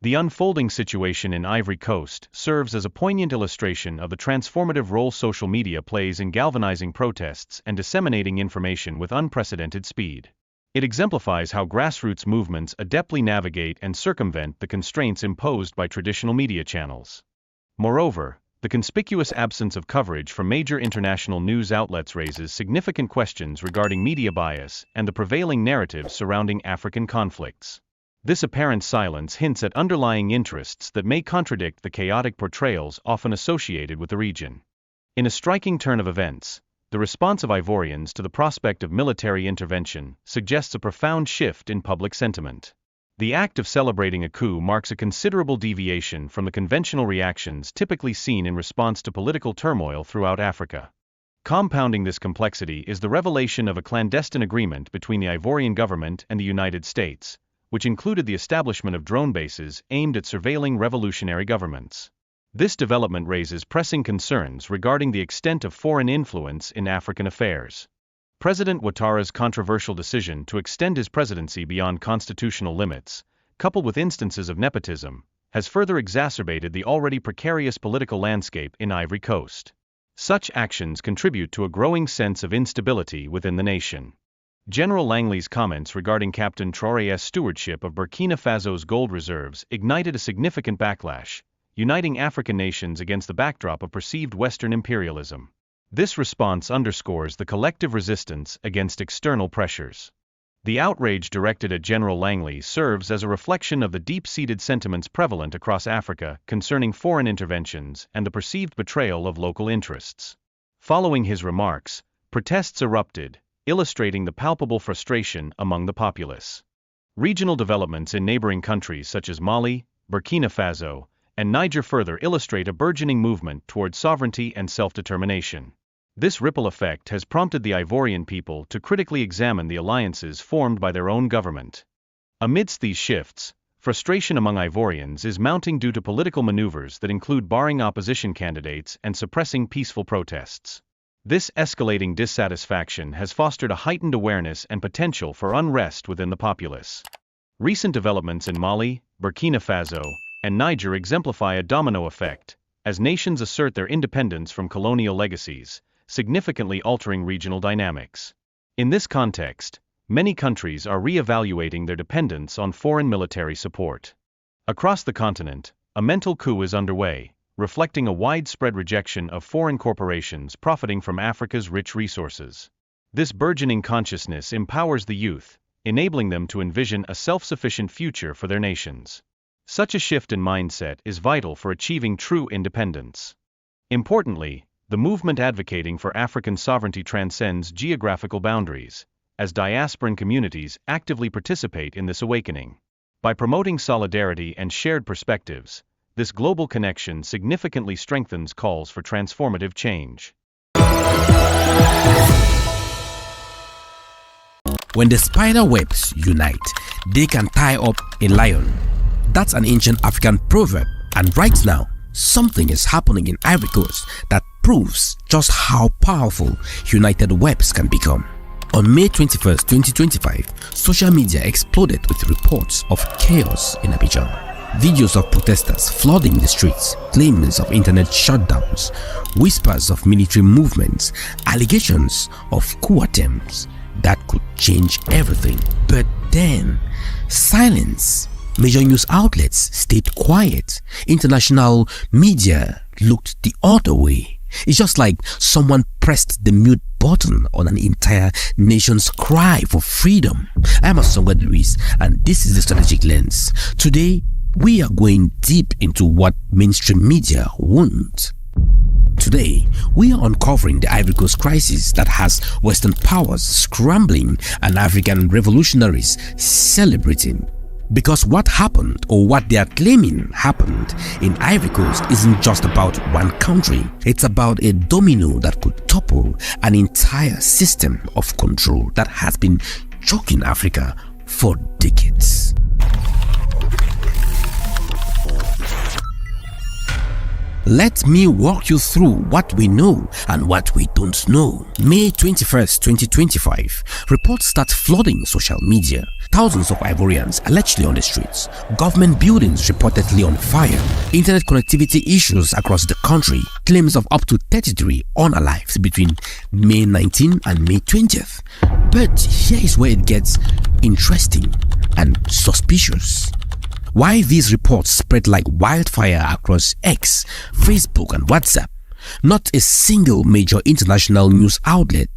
The unfolding situation in Ivory Coast serves as a poignant illustration of the transformative role social media plays in galvanizing protests and disseminating information with unprecedented speed. It exemplifies how grassroots movements adeptly navigate and circumvent the constraints imposed by traditional media channels. Moreover, the conspicuous absence of coverage from major international news outlets raises significant questions regarding media bias and the prevailing narratives surrounding African conflicts. This apparent silence hints at underlying interests that may contradict the chaotic portrayals often associated with the region. In a striking turn of events, the response of Ivorians to the prospect of military intervention suggests a profound shift in public sentiment. The act of celebrating a coup marks a considerable deviation from the conventional reactions typically seen in response to political turmoil throughout Africa. Compounding this complexity is the revelation of a clandestine agreement between the Ivorian government and the United States, which included the establishment of drone bases aimed at surveilling revolutionary governments. This development raises pressing concerns regarding the extent of foreign influence in African affairs. President Ouattara's controversial decision to extend his presidency beyond constitutional limits, coupled with instances of nepotism, has further exacerbated the already precarious political landscape in Ivory Coast. Such actions contribute to a growing sense of instability within the nation. General Langley's comments regarding Captain Traoré's stewardship of Burkina Faso's gold reserves ignited a significant backlash, uniting African nations against the backdrop of perceived Western imperialism. This response underscores the collective resistance against external pressures. The outrage directed at General Langley serves as a reflection of the deep-seated sentiments prevalent across Africa concerning foreign interventions and the perceived betrayal of local interests. Following his remarks, protests erupted, illustrating the palpable frustration among the populace. Regional developments in neighboring countries such as Mali, Burkina Faso, and Niger further illustrate a burgeoning movement toward sovereignty and self-determination. This ripple effect has prompted the Ivorian people to critically examine the alliances formed by their own government. Amidst these shifts, frustration among Ivorians is mounting due to political maneuvers that include barring opposition candidates and suppressing peaceful protests. This escalating dissatisfaction has fostered a heightened awareness and potential for unrest within the populace. Recent developments in Mali, Burkina Faso, and Niger exemplify a domino effect, as nations assert their independence from colonial legacies, significantly altering regional dynamics. In this context, many countries are re-evaluating their dependence on foreign military support. Across the continent, a mental coup is underway, reflecting a widespread rejection of foreign corporations profiting from Africa's rich resources. This burgeoning consciousness empowers the youth, enabling them to envision a self-sufficient future for their nations. Such a shift in mindset is vital for achieving true independence. Importantly, the movement advocating for African sovereignty transcends geographical boundaries, as diasporan communities actively participate in this awakening. By promoting solidarity and shared perspectives, this global connection significantly strengthens calls for transformative change. When the spider webs unite, they can tie up a lion. That's an ancient African proverb, and right now, something is happening in Ivory Coast that proves just how powerful united webs can become. On May 21, 2025, social media exploded with reports of chaos in Abidjan. Videos of protesters flooding the streets, claims of internet shutdowns, whispers of military movements, allegations of coup attempts that could change everything. But then, silence. Major news outlets stayed quiet. International media looked the other way. It's just like someone pressed the mute button on an entire nation's cry for freedom. I'm Asongwa Luis, and this is the Strategic Lens. Today, we are going deep into what mainstream media won't. Today, we are uncovering the Ivory Coast crisis that has Western powers scrambling and African revolutionaries celebrating. Because what happened, or what they are claiming happened in Ivory Coast, isn't just about one country. It's about a domino that could topple an entire system of control that has been choking Africa for decades. Let me walk you through what we know and what we don't know. May 21st, 2025, reports start flooding social media. Thousands of Ivorians allegedly on the streets. Government buildings reportedly on fire. Internet connectivity issues across the country. Claims of up to 33 unalived between May 19 and May 20th. But here is where it gets interesting and suspicious. Why these reports spread like wildfire across X, Facebook and WhatsApp. Not a single major international news outlet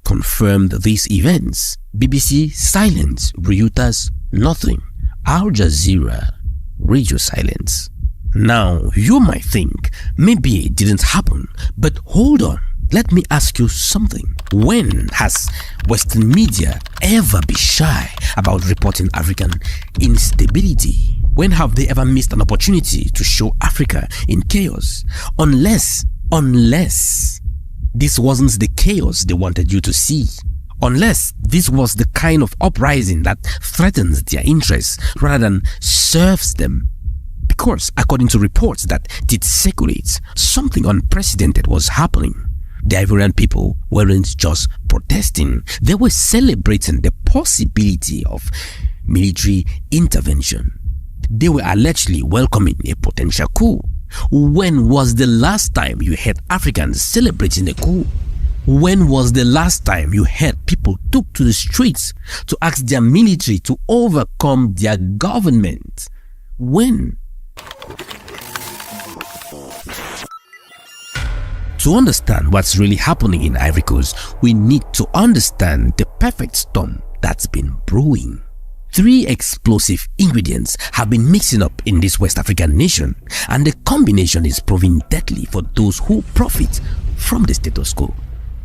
confirmed these events. BBC silence, Reuters nothing, Al Jazeera radio silence. Now you might think maybe it didn't happen, but hold on. Let me ask you something. When has Western media ever been shy about reporting African instability? When have they ever missed an opportunity to show Africa in chaos? Unless this wasn't the chaos they wanted you to see. Unless this was the kind of uprising that threatens their interests rather than serves them. Because according to reports that did circulate, something unprecedented was happening. The Ivorian people weren't just protesting, they were celebrating the possibility of military intervention. They were allegedly welcoming a potential coup. When was the last time you heard Africans celebrating a coup? When was the last time you heard people took to the streets to ask their military to overcome their government? When? To understand what's really happening in Ivory Coast, we need to understand the perfect storm that's been brewing. 3 explosive ingredients have been mixing up in this West African nation, and the combination is proving deadly for those who profit from the status quo.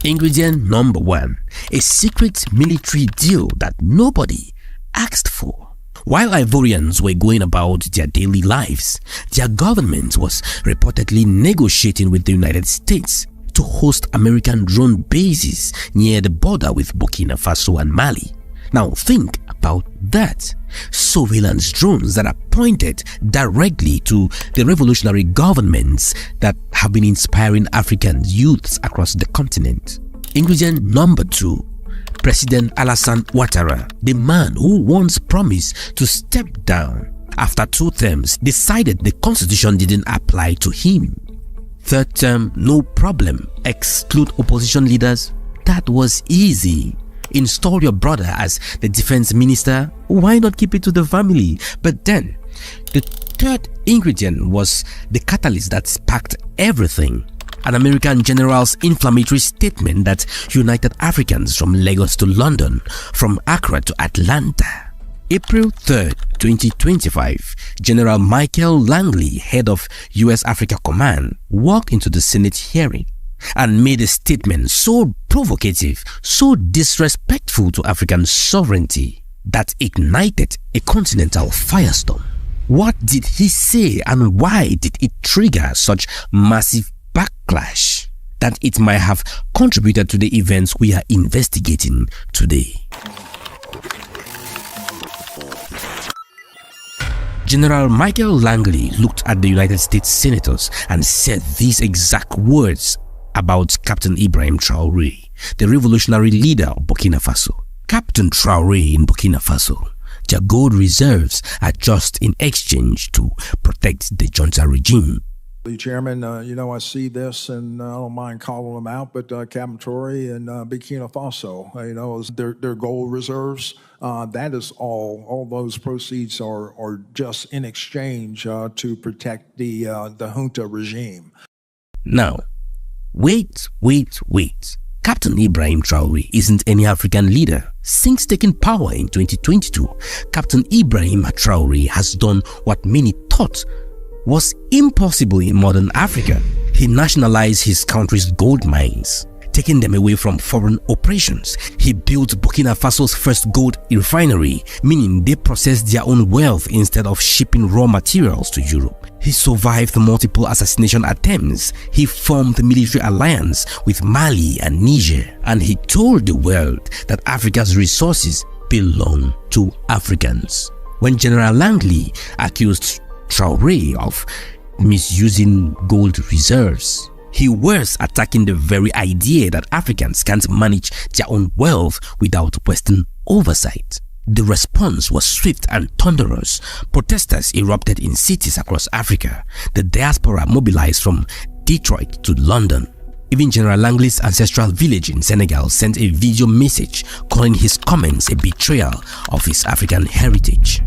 Ingredient number 1, a secret military deal that nobody asked for. While Ivorians were going about their daily lives, their government was reportedly negotiating with the United States to host American drone bases near the border with Burkina Faso and Mali. Now think about that. Surveillance drones that are pointed directly to the revolutionary governments that have been inspiring African youths across the continent. Ingredient number 2, President Alassane Ouattara, the man who once promised to step down after 2 terms, decided the constitution didn't apply to him. 3rd term, no problem, exclude opposition leaders. That was easy. Install your brother as the defense minister, why not keep it to the family? But then, the 3rd ingredient was the catalyst that sparked everything. An American general's inflammatory statement that united Africans from Lagos to London, from Accra to Atlanta. April 3rd, 2025, General Michael Langley, head of US Africa Command, walked into the Senate hearing and made a statement so provocative, so disrespectful to African sovereignty, that ignited a continental firestorm. What did he say, and why did it trigger such massive backlash that it might have contributed to the events we are investigating today? General Michael Langley looked at the United States senators and said these exact words about Captain Ibrahim Traoré, the revolutionary leader of Burkina Faso. Captain Traoré in Burkina Faso, their gold reserves are just in exchange to protect the junta regime. Chairman, I see this, and I don't mind calling them out, but Captain Traoré and Burkina Faso, their gold reserves, that is all those proceeds are just in exchange to protect the junta regime. Now, wait. Captain Ibrahim Traoré isn't any African leader. Since taking power in 2022, Captain Ibrahim Traoré has done what many thought was impossible in modern Africa. He nationalized his country's gold mines, taking them away from foreign operations. He built Burkina Faso's first gold refinery, meaning they processed their own wealth instead of shipping raw materials to Europe. He survived multiple assassination attempts. He formed a military alliance with Mali and Niger, and he told the world that Africa's resources belong to Africans. When General Langley accused Traoré of misusing gold reserves. He was attacking the very idea that Africans can't manage their own wealth without Western oversight. The response was swift and thunderous. Protesters erupted in cities across Africa. The diaspora mobilized from Detroit to London. Even General Langley's ancestral village in Senegal sent a video message calling his comments a betrayal of his African heritage.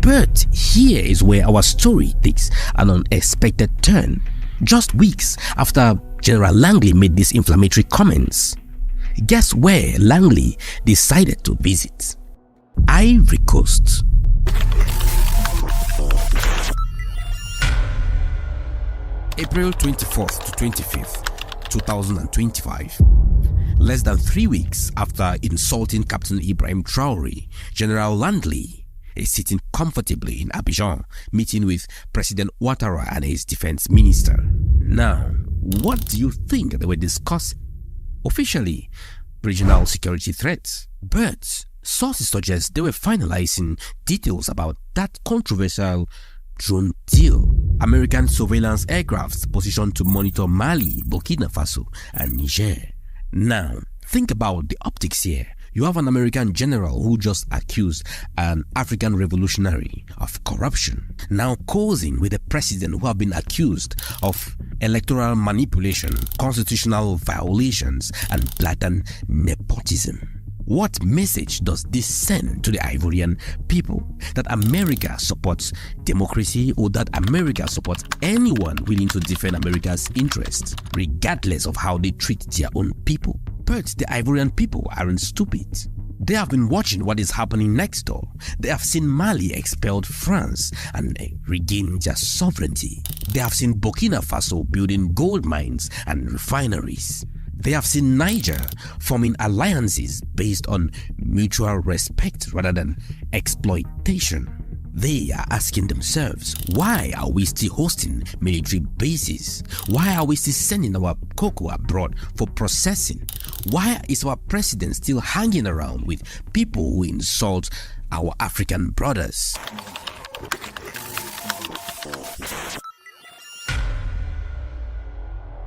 But here is where our story takes an unexpected turn. Just weeks after General Langley made these inflammatory comments, guess where Langley decided to visit? Ivory Coast. April 24th to 25th, 2025. Less than 3 weeks after insulting Captain Ibrahim Traoré, General Langley is sitting comfortably in Abidjan, meeting with President Ouattara and his defense minister. Now, what do you think they were discussing? Officially, regional security threats, but sources suggest they were finalizing details about that controversial drone deal. American surveillance aircrafts positioned to monitor Mali, Burkina Faso, and Niger. Now, think about the optics here. You have an American general who just accused an African revolutionary of corruption, now causing with a president who have been accused of electoral manipulation, constitutional violations, and blatant nepotism. What message does this send to the Ivorian people? That America supports democracy, or that America supports anyone willing to defend America's interests, regardless of how they treat their own people? But the Ivorian people aren't stupid. They have been watching what is happening next door. They have seen Mali expelled France and regain their sovereignty. They have seen Burkina Faso building gold mines and refineries. They have seen Niger forming alliances based on mutual respect rather than exploitation. They are asking themselves, why are we still hosting military bases? Why are we still sending our cocoa abroad for processing? Why is our president still hanging around with people who insult our African brothers?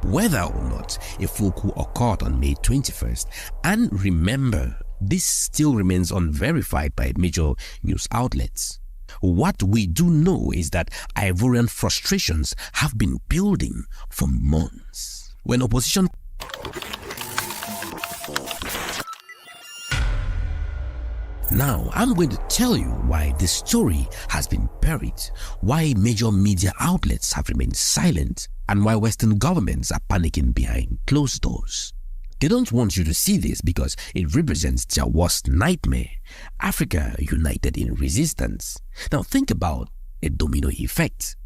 Whether or not a full coup occurred on May 21st, and remember, this still remains unverified by major news outlets. What we do know is that Ivorian frustrations have been building for months. When opposition Now, I'm going to tell you why this story has been buried, why major media outlets have remained silent, and why Western governments are panicking behind closed doors. They don't want you to see this because it represents their worst nightmare. Africa united in resistance. Now think about a domino effect.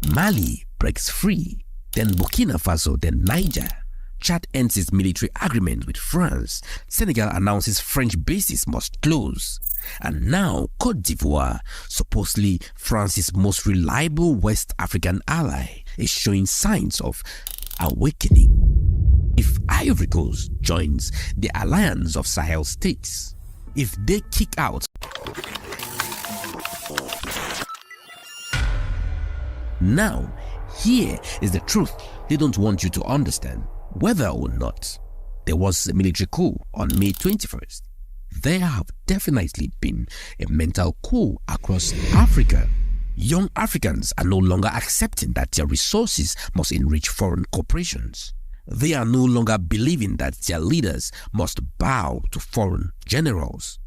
Mali breaks free, then Burkina Faso, then Niger. Chad ends its military agreement with France. Senegal announces French bases must close. And now Côte d'Ivoire, supposedly France's most reliable West African ally, is showing signs of awakening. If Ivory Coast joins the alliance of Sahel states, if they kick out, now here is the truth they don't want you to understand. Whether or not there was a military coup on May 21st, there have definitely been a mental coup across Africa. Young Africans are no longer accepting that their resources must enrich foreign corporations. They are no longer believing that their leaders must bow to foreign generals.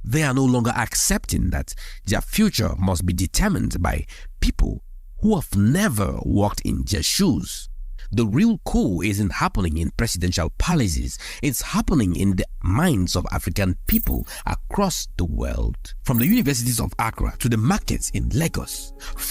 They are no longer accepting that their future must be determined by people who have never walked in their shoes. The real coup isn't happening in presidential palaces, it's happening in the minds of African people across the world. From the universities of Accra to the markets in Lagos,